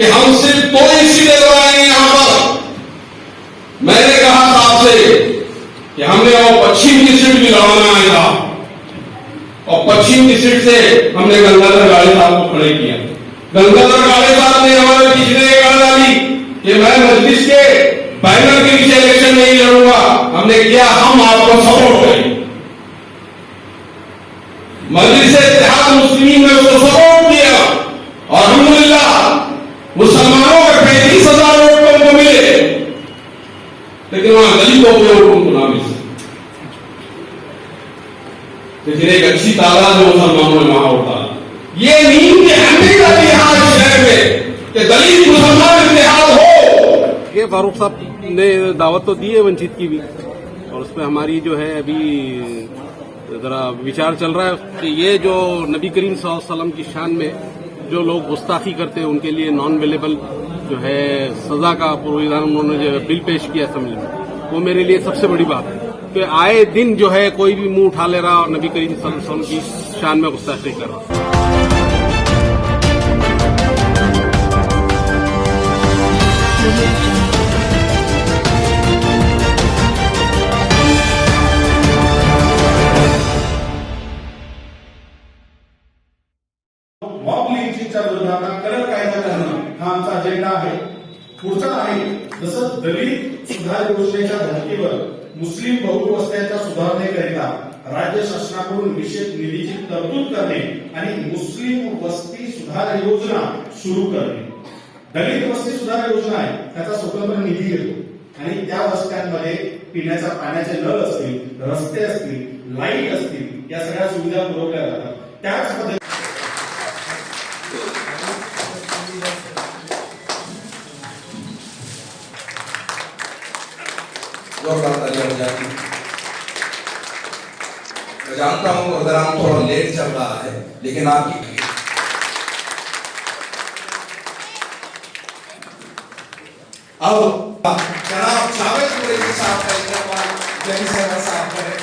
कि हम सिर्फ 2 ही सीटें लगाएंगे यहां पर। मैंने कहा था आपसे कि हमने वो पश्चिम की सीट भी लड़ाना आएगा और पश्चिम की सीट से हमने गंगाधर गाड़े साहब को खड़े किया। गंगाधर गाड़े साहब ने हमारे पिछले गाड़ डाली कि मैं मजलिस के पैनल के पीछे इलेक्शन नहीं लड़ूंगा। हमने किया, हम आपको सपोर्ट करें। मजलिस इत्तेहाद मुस्लिमीन ने उसको सपोर्ट किया और अल्हम्दुलिल्लाह मुसलमानों के 35,000 वोट उनको मिले, लेकिन वहां दलितों के वोट उनको ना मिले। लेकिन एक अच्छी तादाद में मुसलमानों ने वहां होता। ये नींद की अहमियत है आज शहर में कि दलित मुसलमान इत्तेहाद हो। ये फारूक साहब ने दावत तो दी है वंचित की भी, और उसमें हमारी जो है अभी जरा विचार चल रहा है कि ये जो नबी करीम सल्लल्लाहु अलैहि वसल्लम की शान में जो लोग गुस्ताखी करते हैं उनके लिए नॉन अवेलेबल जो है सजा का प्रोविधान उन्होंने जो बिल पेश किया असेंबली में, वो मेरे लिए सबसे बड़ी बात है। तो आए दिन जो है कोई भी मुंह उठा ले रहा और नबी करीम सल्लल्लाहु अलैहि वसल्लम की शान में गुस्ताखी कर रहा। मॉब लिंचिंगच्या विरोधात कडक कायदा करणं हा आमचा अजेंडा आहे। पुढचा आहे जसं दलित सुधार योजनेच्या धर्तीवर मुस्लिम बहुवस्त्यांच्या सुधारणेकरिता राज्य शासनाकडून विशेष निधीची तरतूद करणे आणि मुस्लिम वस्ती सुधार योजना सुरू करणे। दलित वस्ती सुधार योजना आहे, त्याचा स्वतंत्र निधी येतो आणि त्या वस्त्यांमध्ये पिण्याच्या पाण्याचे नळ असतील, रस्ते असतील, लाईट असतील, या सगळ्या सुविधा पुरवल्या जातात। त्याच पद्धतीने मैं जानता हूं प्रोग्राम थोड़ा लेट चल रहा है, लेकिन आपकी अब जनाब जावेद कुरैशी साहब का इस्तेमाल जमीन साहब करें।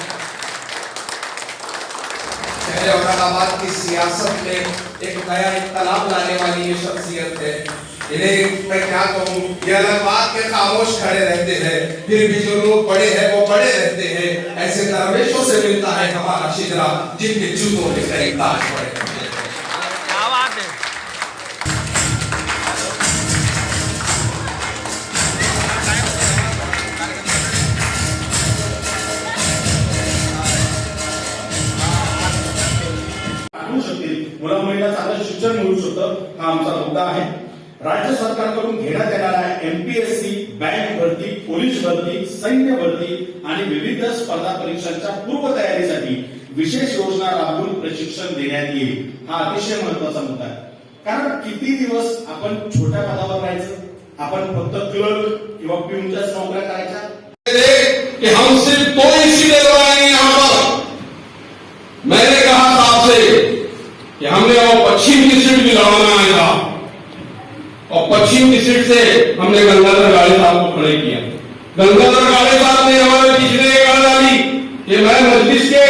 पहले औरंगाबाद की सियासत में एक नया इख्तलाफ लाने वाली ये शख्सियत है। इन्हें मैं क्या कहूँ, ये अलग बात के खामोश खड़े रहते हैं, फिर भी जो लोग बड़े हैं वो बड़े रहते हैं। ऐसे दरवेशों से मिलता है हमारा शिजरा, जिनके जूतों में कई ताज पड़े। क्या बात है। मुला मुलीला चांगलं शिक्षण मिळू शकतं, हा आमचा मुद्दा आहे। राज्य सरकारकडून घेण्यात येणाऱ्या एमपीएससी, बँक भरती, पोलीस भरती, सैन्य भरती आणि विविध स्पर्धा परीक्षांच्या पूर्वतयारीसाठी विशेष योजना राबवून प्रशिक्षण देण्यात येईल, हा अतिशय महत्वाचा मुद्दा आहे। कारण किती दिवस आपण छोट्या पदावर राहायचं, आपण फक्त क्लर्क किंवा पिऊनच्याच नोकऱ्या करायच्या कि हम सिर्फ 2 ही सीटें लगाएंगे यहां पर। मैंने कहा था आपसे कि हमने वो पश्चिम की सीट भी लड़ाना आएगा और पश्चिम की सीट से हमने गंगाधर गाड़े साहब को खड़े किया। गंगाधर गाड़े साहब ने हमारे पिछले गाड़ डाली कि मैं मजलिस के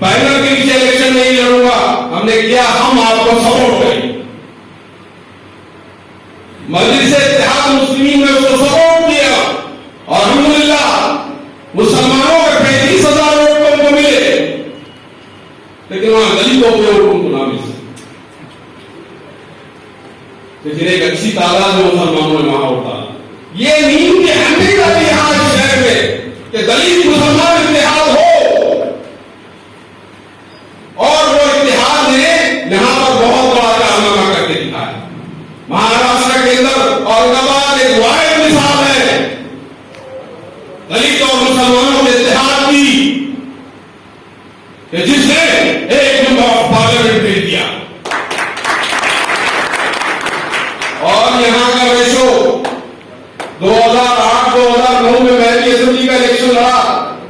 पैनल के पीछे इलेक्शन नहीं लड़ूंगा। हमने किया, हम आपको सपोर्ट करें। मजलिस इत्तेहाद मुस्लिमीन ने उसको सपोर्ट किया और अल्हम्दुलिल्लाह मुसलमानों के 35,000 वोट उनको मिले, लेकिन वहां दलितों के वोट उनको ना मिले। लेकिन एक अच्छी तादाद में मुसलमानों ने वहां होता। ये नींद की अहमियत है आज शहर में कि दलित मुसलमान इत्तेहाद हो, और वो इत्तेहाद ने यहां पर बहुत बड़ा कारनामा करके दिखाया। महाराष्ट्र के अंदर औरंगाबाद एक वाहिद मिसाल है दलित और मुसलमानों के इत्तेहाद की, जिसने एक नंबर ऑफ पार्लियामेंट भेज दिया। और यहां का रेशो 2008-2009 में मैं भी असेंबली का इलेक्शन लड़ा,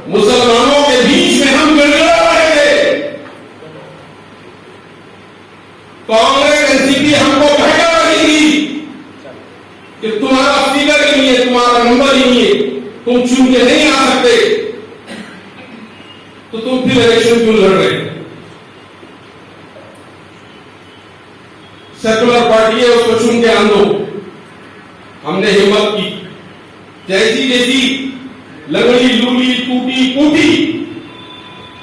मुसलमानों के बीच में हम गिड़गिड़ा रहे थे। कांग्रेस एनसीपी हमको भड़का रही थी कि तुम्हारा स्पीकर ही नहीं है, तुम्हारा नंबर ही नहीं है, तुम चुन के नहीं आ सकते, तो तुम फिर इलेक्शन क्यों लड़ रहे? सेकुलर पार्टी है, उसको चुन के आन दो। हमने हिम्मत की, जैसी जैसी लगड़ी लूली टूटी फूटी,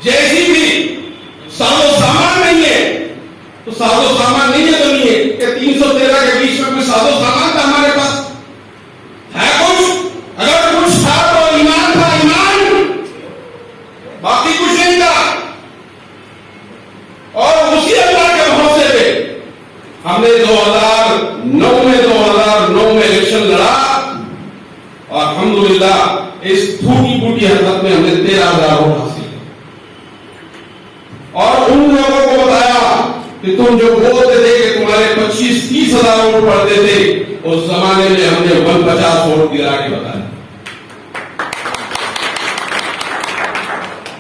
जैसी भी साजो सामान नहीं है, तो साजो सामान नहीं है तो नहीं है कि 313 के बीच में कोई साजो सामान था हमारे पास है कुछ? अगर कुछ था तो ईमान था, ईमान, बाकी कुछ नहीं था। और उसी अल्लाह के भरोसे पे हमने 2009 में इलेक्शन लड़ा और अल्हम्दुलिल्लाह इस टूटी फूटी हालत में हमने 13,000 वोट हासिल किए। और उन लोगों को बताया कि तुम जो बोलते थे कि तुम्हारे 25-30 हजार वोट पड़ते थे, उस जमाने में हमने 150 वोट गिरा के बताया।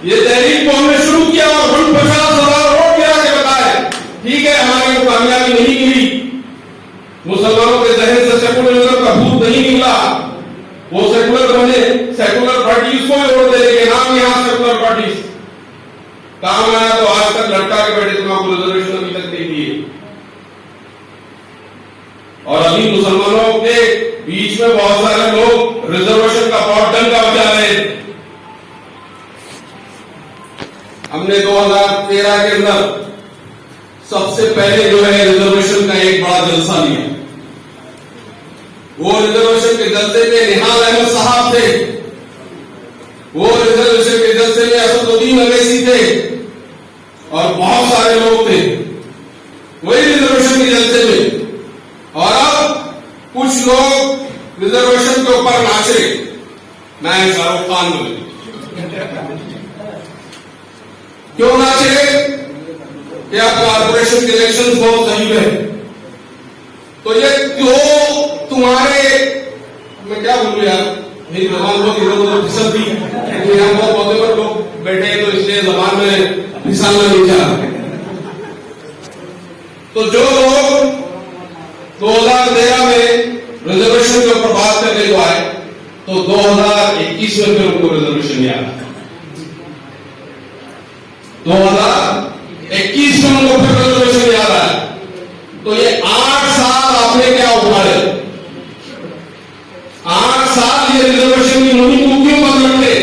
ये तहरीक को हमने शुरू किया और 150,000 वोट गिरा के बताए। ठीक है, हमारी को कामयाबी नहीं मिली, मुसलमानों के जहन से सेकुलरिज्म का भूत नहीं निकला, वो सेकुलर बने, सेकुलर पार्टीज को वोट देंगे, नाम यहां सेकुलर पार्टीज काम आया तो आज तक लटका के बैठे, तुम्हारा रिजर्वेशन अभी तक नहीं दिए। और अभी मुसलमानों के बीच में बहुत सारे लोग रिजर्वेशन का बहुत डंका बजा रहे। हमने 2013 के अंदर सबसे पहले जो है रिजर्वेशन का एक बड़ा जलसा लिया। वो रिजर्वेशन के जलसे में निहाल अहमद साहब थे, वो रिजर्वेशन के जलसे में असदुद्दीन अवैसी थे और बहुत सारे लोग थे वही रिजर्वेशन के जलसे में। और अब कुछ लोग रिजर्वेशन के ऊपर नाचे, मैं शाहरुख खान बोले क्यों नाचे? क्या कॉर्पोरेशन के इलेक्शन बहुत करीब है, तो ये क्यों तुम्हारे, मैं क्या बोलूं यार, मेरी जबान बहुत इधर उधर फिसल थी, यहाँ बहुत पौधे पर लोग बैठे हैं तो इसलिए जबान में फिसलना नहीं चाह। तो जो लोग 2013 में रिजर्वेशन के ऊपर बात करके जो आए, तो 2021 में फिर उनको रिजर्वेशन नहीं आया। 2021 में उनको फिर रिजर्वेशन याद आया। तो ये 8 साल आपने क्या उठाए? 8 साल ये रिजर्वेशन की मुहिम को क्यों बंद रखे?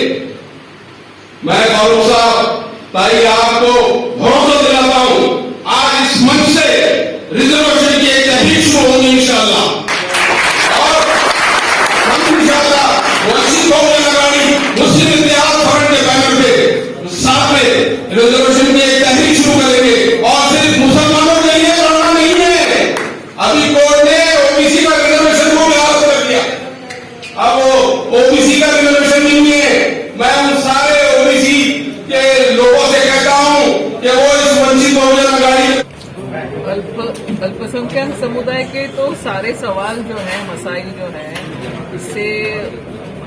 मैं गौरव साहब ताई आपको भरोसा दिलाता हूं, आज इस मंच से रिजर्वेशन की एक तहरीक शुरू होगी इंशाअल्लाह। और हम इंशाअल्लाह वंचित बहुजन आघाड़ी मुस्लिम इत्तेहाद फ्रंट के बैनर पे साथ में रिजर्वेशन की एक तहरीक शुरू करेंगे। और सिर्फ मुसलमानों के लिए लड़ना नहीं है, अभी कोर्ट ने ओबीसी का रिजर्वेशन को बिहार कर दिया, अब वो ओबीसी का रिजर्वेशन नहीं है। मैं उन सारे ओबीसी के लोगों से कहता हूं कि वो इस वंचित बहुजन आघाड़ी अल्पसंख्यक समुदाय के तो सारे सवाल जो है, मसाइल जो है, इससे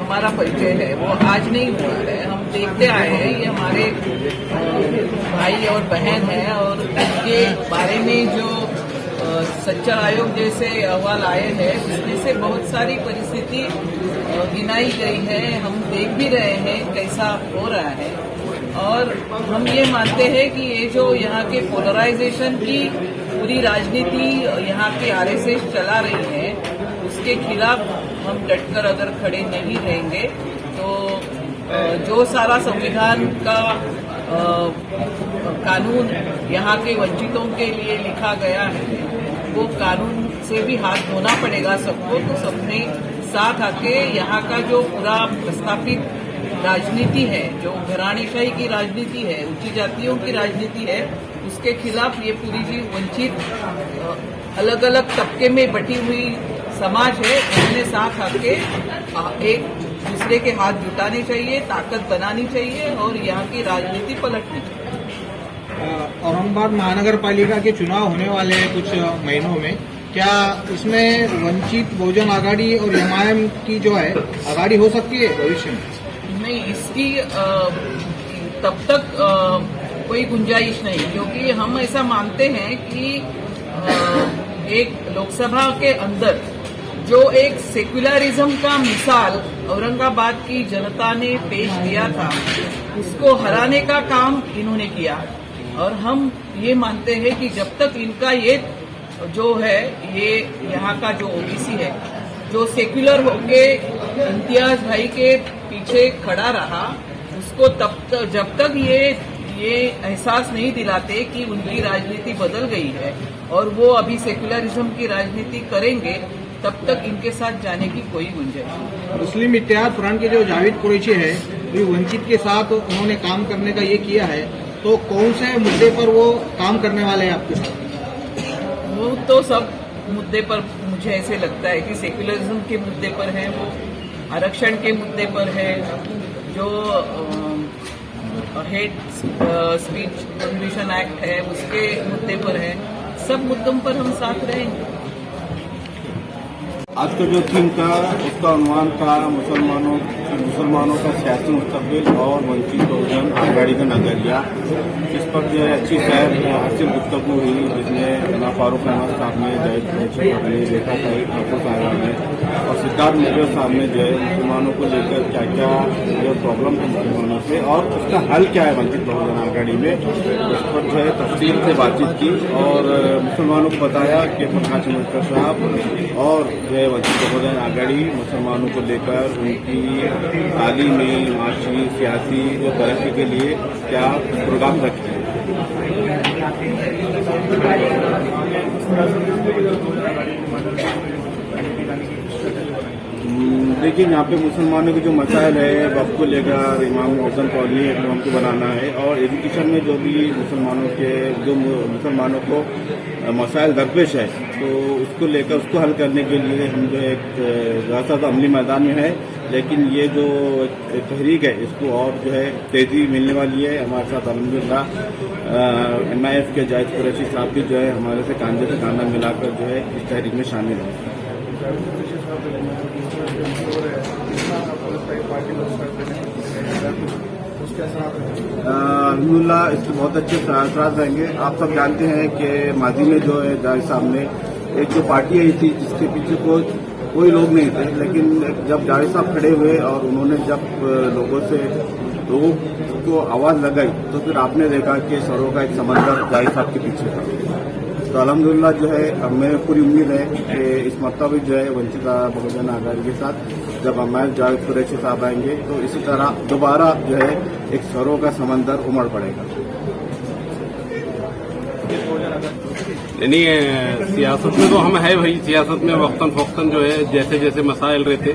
हमारा परिचय है वो आज नहीं हुआ है, हम देखते आए हैं। ये हमारे भाई और बहन हैं और इनके बारे में जो सच्चर आयोग जैसे अहवाल आए हैं, जिसमें से बहुत सारी परिस्थिति गिनाई गई है। हम देख भी रहे हैं कैसा हो रहा है और हम ये मानते हैं कि ये जो यहाँ के पोलराइजेशन की पूरी राजनीति यहाँ के आरएसएस चला रही है, उसके खिलाफ हम डटकर अगर खड़े नहीं रहेंगे तो जो सारा संविधान का कानून यहाँ के वंचितों के लिए लिखा गया है, वो कानून से भी हाथ धोना पड़ेगा सबको। तो सबने साथ आके यहाँ का जो पूरा प्रस्तापित राजनीति है, जो घराणेशाही की राजनीति है, ऊंची जातियों की राजनीति है, उसके खिलाफ ये पूरी जी वंचित अलग अलग तबके में बटी हुई समाज है, उन्हें साथ आके एक दूसरे के हाथ जुटाने चाहिए, ताकत बनानी चाहिए और यहाँ की राजनीति पलटनी चाहिए। औरंगाबाद महानगर पालिका के चुनाव होने वाले हैं कुछ महीनों में, क्या इसमें वंचित बहुजन आघाड़ी और एमआईएम की जो है आघाड़ी हो सकती है भविष्य में? नहीं, इसकी तब तक कोई गुंजाइश नहीं, क्योंकि हम ऐसा मानते हैं कि एक लोकसभा के अंदर जो एक सेक्युलरिज्म का मिसाल औरंगाबाद की जनता ने पेश किया था, उसको हराने का काम इन्होंने किया। और हम ये मानते हैं कि जब तक इनका ये जो है, ये यहाँ का जो ओबीसी है, जो सेक्युलर होके इम्तियाज भाई के पीछे खड़ा रहा, उसको जब तक ये एहसास नहीं दिलाते कि उनकी राजनीति बदल गई है और वो अभी सेक्युलरिज्म की राजनीति करेंगे, तब तक इनके साथ जाने की कोई गुंजाइश नहीं। मुस्लिम इत्तेहाद फ्रंट के जो जावेद कुरैशी है, भी वंचित के साथ उन्होंने काम करने का ये किया है, तो कौन से मुद्दे पर वो काम करने वाले हैं आपके साथ? वो तो सब मुद्दे पर मुझे ऐसे लगता है कि सेक्युलरिज्म के मुद्दे पर है, वो आरक्षण के मुद्दे पर है, जो हेट स्पीच प्रोहिबिशन एक्ट है उसके मुद्दे पर है। सब मुद्दों पर हम साथ रहेंगे। आज का जो थीम था उसका अनुमान था मुसलमानों का सियासी मुस्तकबिल और वंचित बहुजन आघाड़ी का नजरिया। इस पर जो है अच्छी सैर हासिल गुफ्तगू हुई, जिसमें ना फारूक अहमद साहब ने, जावेद कुरैशी ने, रेखा ठाकुर साहब ने और सिद्धार्थ मुखर्जी साहब ने जो है मुसलमानों को लेकर क्या क्या जो प्रॉब्लम है मुसलमानों से और उसका हल क्या है वंचित बहुजन आघाड़ी में, उस पर जो है तफसील से बातचीत की और मुसलमानों को बताया कि प्रकाश अंबेडकर साहब और जो है वंचित बहुजन आघाड़ी मुसलमानों को लेकर उनकी तालीमी, माशी, सियासी जो तरक्की के लिए क्या प्रोग्राम रखते हैं। देखिए, यहाँ पे मुसलमानों के जो मसाइल है वक्त को लेकर इमाम मोहसिन कॉलोनी इमाम को बनाना है और एजुकेशन में जो भी मुसलमानों को मसाइल दरपेश है तो उसको लेकर उसको हल करने के लिए हम जो एक ज़्यादा अमली मैदान में है, लेकिन ये जो तहरीक है इसको और जो है तेज़ी मिलने वाली है। हमारे साथ अल्हम्दुलिल्लाह MIF के जावेद कुरैशी साहब भी जो है हमारे से कांधे से कांधा मिलाकर जो है इस तहरीक में शामिल है। अल्हम्दुलिल्लाह इसके बहुत अच्छे असरात रहेंगे। आप सब जानते हैं कि माजी में जो है जावेद साहब ने एक जो पार्टी आई थी जिसके पीछे कोई लोग नहीं थे, लेकिन जब जावेद साहब खड़े हुए और उन्होंने जब लोगों को आवाज़ लगाई तो फिर आपने देखा कि सरों का एक समंदर जावेद साहब के पीछे था। तो अल्हम्दुलिल्लाह जो है हमें पूरी उम्मीद है कि इस मरतबा भी जो है वंचित बहुजन आघाड़ी के साथ जब हमारे जावेद कुरैशी साहब आएंगे तो इसी तरह दोबारा जो है एक सरों का समंदर उमड़ पड़ेगा। नहीं, सियासत में तो हम है भाई, सियासत में वक्तन फौक्तन जो है जैसे जैसे मसाइल रहते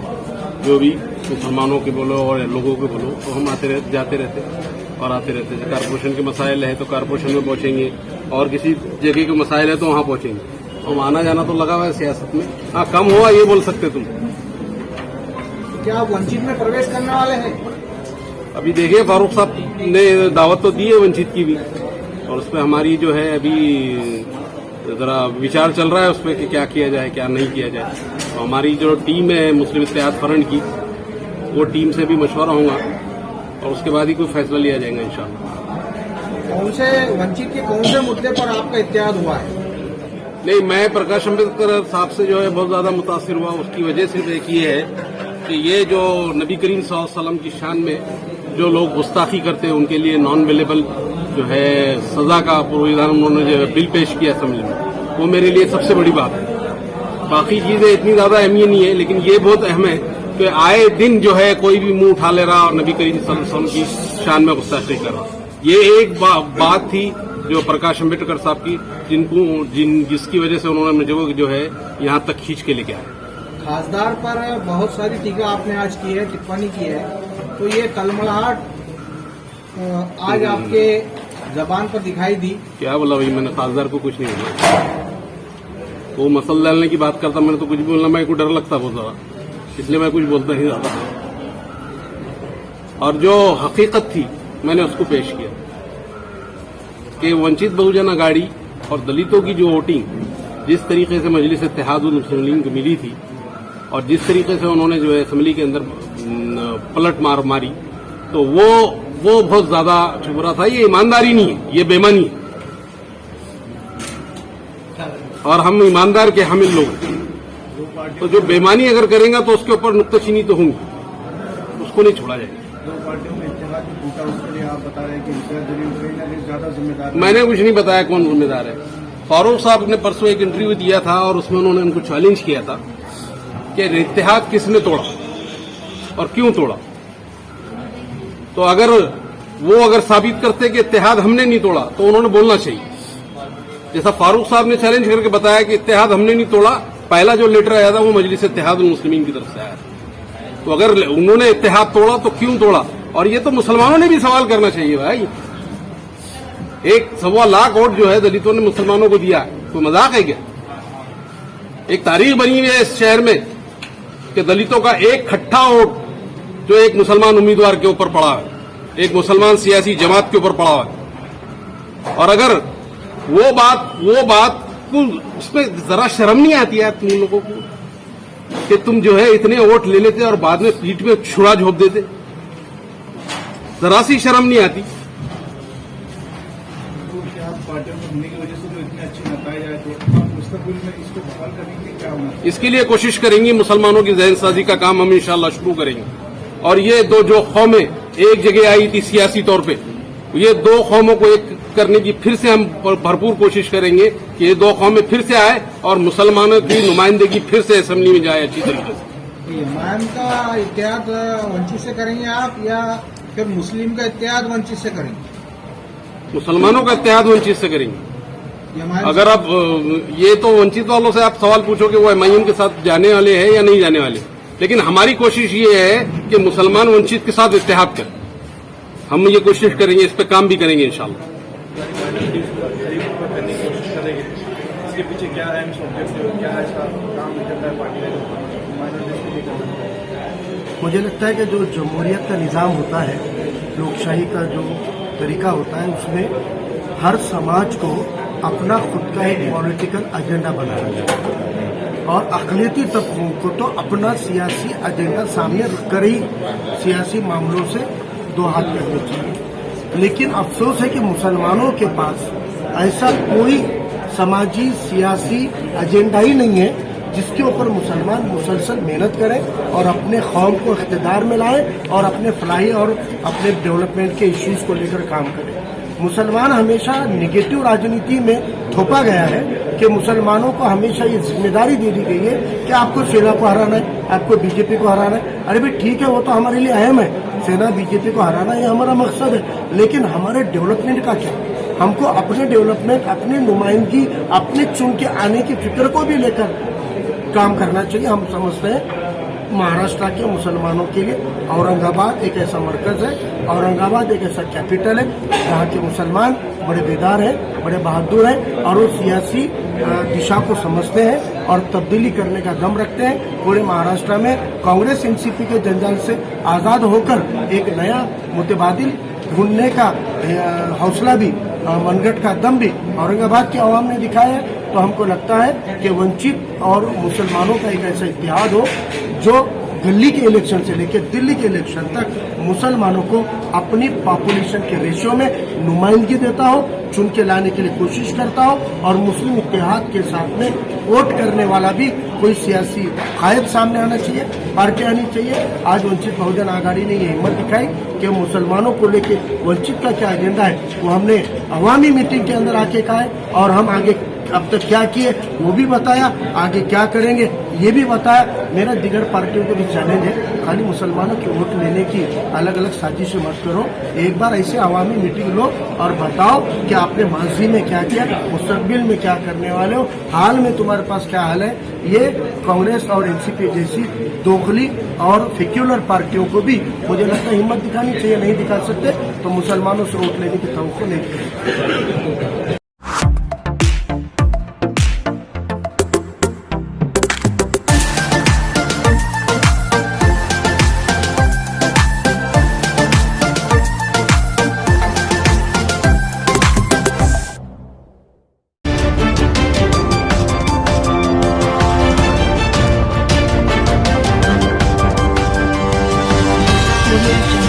जो भी मुसलमानों के बोलो और लोगों के बोलो तो हम जाते रहते और आते रहते। कारपोरेशन के मसाइल है तो कारपोरेशन में पहुंचेंगे और किसी जगह के मसाइल है तो वहां पहुंचेंगे। तो आना जाना तो लगा हुआ है सियासत में। हाँ, कम हुआ ये बोल सकते तुम। क्या आप वंचित में प्रवेश करने वाले हैं? अभी देखिए, फारूक साहब ने दावत तो दी है वंचित की भी और उस पर हमारी जो है अभी जरा विचार चल रहा है उस पर कि क्या किया जाए क्या नहीं किया जाए। तो हमारी जो टीम है मुस्लिम इत्तेहाद फ्रंट की, वो टीम से भी मशवरा होगा और उसके बाद ही कोई फैसला लिया जाएगा इंशाअल्लाह। कौन से वंचित के कौन से मुद्दे पर आपका इत्तेहाद हुआ है? नहीं, मैं प्रकाश अंबेडकर साहब से जो है बहुत ज्यादा मुतासिर हुआ। उसकी वजह से देखिए है कि ये जो नबी करीम सल्लल्लाहु अलैहि वसल्लम की शान में जो लोग गुस्ताखी करते हैं उनके लिए नॉन अवेलेबल जो है सजा का प्रोविजन उन्होंने जो बिल पेश किया असेंबली में, वो मेरे लिए सबसे बड़ी बात है। बाकी चीजें इतनी ज्यादा अहमियत नहीं है, लेकिन ये बहुत अहम है कि आए दिन जो है कोई भी मुंह उठा ले रहा और नबी करीम सल्लल्लाहु अलैहि वसल्लम की शान में गुस्ताखी कर रहा। ये एक बात थी जो प्रकाश अंबेडकर साहब की जिसकी वजह से उन्होंने मुझे जो है यहाँ तक खींच के लेके आए। खासदार पर बहुत सारी टीका आपने आज की है, टिप्पणी की है, तो ये तलमलाहट आज आपके जबान पर दिखाई दी। क्या बोला भाई, मैंने खासदार को कुछ नहीं बोला। वो मसल डालने की बात करता, मैंने तो कुछ भी बोलना, मेरे को डर लगता बहुत ज्यादा, इसलिए मैं कुछ बोलता नहीं ज्यादा। और जो हकीकत थी मैंने उसको पेश किया कि वंचित बहुजन आघाड़ी और दलितों की जो वोटिंग जिस तरीके से मजलिस इत्तेहादुल मुस्लिमीन को मिली थी और जिस तरीके से उन्होंने जो है असेंबली के अंदर पलट मारी, तो वो बहुत ज्यादा बुरा था। ये ईमानदारी नहीं है, ये बेईमानी है और हम ईमानदार के हामिल लोग हैं। तो जो बेईमानी अगर करेंगे तो उसके ऊपर नुक्ताचीनी तो होंगी, उसको नहीं छोड़ा जाएगा। मैंने कुछ नहीं बताया कौन जिम्मेदार है। फारूक साहब ने परसों एक इंटरव्यू दिया था और उसमें उन्होंने उनको चैलेंज किया था कि इत्तेहाद किसने तोड़ा और क्यों तोड़ा। तो अगर साबित करते कि इत्तेहाद हमने नहीं तोड़ा तो उन्होंने बोलना चाहिए। जैसा फारूक साहब ने चैलेंज करके बताया कि इत्तेहाद हमने नहीं तोड़ा, पहला जो लेटर आया था वो मजलिस इत्तेहादुल मुस्लिमीन की तरफ से आया। तो अगर उन्होंने इत्तेहाद तोड़ा तो क्यों तोड़ा। और ये तो मुसलमानों ने भी सवाल करना चाहिए भाई। 1.25 लाख वोट जो है दलितों ने मुसलमानों को दिया है, कोई मजाक है क्या। एक तारीख बनी हुई है इस शहर में कि दलितों का एक खट्टा वोट जो एक मुसलमान उम्मीदवार के ऊपर पड़ा है, एक मुसलमान सियासी जमात के ऊपर पड़ा है। और अगर वो बात उसमें जरा शर्म नहीं आती है तुम लोगों को कि तुम जो है इतने वोट ले लेते और बाद में पीठ में छुरा झोंक देते, जरा सी शर्म नहीं आती। इसके लिए कोशिश करेंगे, मुसलमानों की जहनसाजी का काम हम इंशाअल्लाह शुरू करेंगे। और ये जो कौमें एक जगह आई थी सियासी तौर पे, ये 2 कौमों को एक करने की फिर से हम भरपूर कोशिश करेंगे कि ये 2 कौमें फिर से आए और मुसलमानों की नुमाइंदगी फिर से असेंबली में जाए अच्छी तरीके से। इमाम का इत्तेहाद वंचित से करेंगे आप या फिर मुस्लिम का इत्तेहाद वंचित से करेंगे? मुसलमानों का इत्तेहाद वंचित से करेंगे। अगर आप ये तो वंचित वालों से आप सवाल पूछो कि वो एमआईएम के साथ जाने वाले हैं या नहीं जाने वाले, लेकिन हमारी कोशिश ये है कि मुसलमान वंचित के साथ इत्तेहाद करें। हम ये कोशिश करेंगे, इस पे काम भी करेंगे इंशाअल्लाह। इसके पीछे क्या है, क्या काम करता है पार्टी का? मुझे लगता है कि जो जमहूरियत का निज़ाम होता है, लोकशाही का जो तरीका होता है, उसमें हर समाज को अपना खुद का एक पॉलिटिकल एजेंडा बनाना चाहिए और अक़लियती तबकों को तो अपना सियासी एजेंडा सामने रखकर ही सियासी मामलों से 2 हाथ करने चाहिए। लेकिन अफसोस है कि मुसलमानों के पास ऐसा कोई समाजी सियासी एजेंडा ही नहीं है जिसके ऊपर मुसलमान मुसलसल मेहनत करें और अपने कौम को इख्तिदार में लाएं और अपने फलाही और अपने डेवलपमेंट के इश्यूज को लेकर काम करें। मुसलमान हमेशा नेगेटिव राजनीति में थोपा गया है कि मुसलमानों को हमेशा ये जिम्मेदारी दे दी गई है कि आपको सेना को हराना है, आपको बीजेपी को हराना है। अरे भाई ठीक है, वो तो हमारे लिए अहम है, सेना बीजेपी को हराना ये हमारा मकसद है, लेकिन हमारे डेवलपमेंट का क्या? हमको अपने डेवलपमेंट, अपनी नुमाइंदगी, अपने चुन के आने की फिक्र को भी लेकर काम करना चाहिए। हम समझते हैं महाराष्ट्र के मुसलमानों के लिए औरंगाबाद एक ऐसा मरकज है, औरंगाबाद एक ऐसा कैपिटल है जहाँ के मुसलमान बड़े बेदार हैं, बड़े बहादुर हैं और वो सियासी दिशा को समझते हैं और तब्दीली करने का दम रखते हैं। पूरे महाराष्ट्र में कांग्रेस एनसीपी के जंजाल से आज़ाद होकर एक नया मुतबादिल ढूंढने का हौसला भी, मनगढ़ का दम भी औरंगाबाद की आवाम ने दिखाया है। तो हमको लगता है कि वंचित और मुसलमानों का एक ऐसा इत्तेहाद हो जो दिल्ली के इलेक्शन से लेकर दिल्ली के इलेक्शन तक मुसलमानों को अपनी पॉपुलेशन के रेशियो में नुमाइंदगी देता हो, चुन के लाने के लिए कोशिश करता हो और मुस्लिम इत्तेहाद के साथ में वोट करने वाला भी कोई सियासी कायद सामने आना चाहिए, पार्टी आनी चाहिए। आज वंचित बहुजन आघाड़ी ने ये हिम्मत दिखाई कि मुसलमानों को लेके वंचित का क्या एजेंडा है वो हमने अवामी मीटिंग के अंदर आके कहा है और हम आगे अब तक क्या किए वो भी बताया, आगे क्या करेंगे ये भी बताया। मेरा दिगर पार्टियों को भी चैलेंज है, खाली मुसलमानों की वोट लेने की अलग अलग साजिशें मत करो, एक बार ऐसे अवामी मीटिंग लो और बताओ कि आपने माजी में क्या किया, मुस्तकबिल में क्या करने वाले हो, हाल में तुम्हारे पास क्या हाल है। ये कांग्रेस और एनसीपी जैसी दोगली और सेक्युलर पार्टियों को भी मुझे लगता है हिम्मत दिखानी चाहिए, नहीं दिखा सकते तो मुसलमानों से वोट लेने की तवक्को नहीं करें। Audio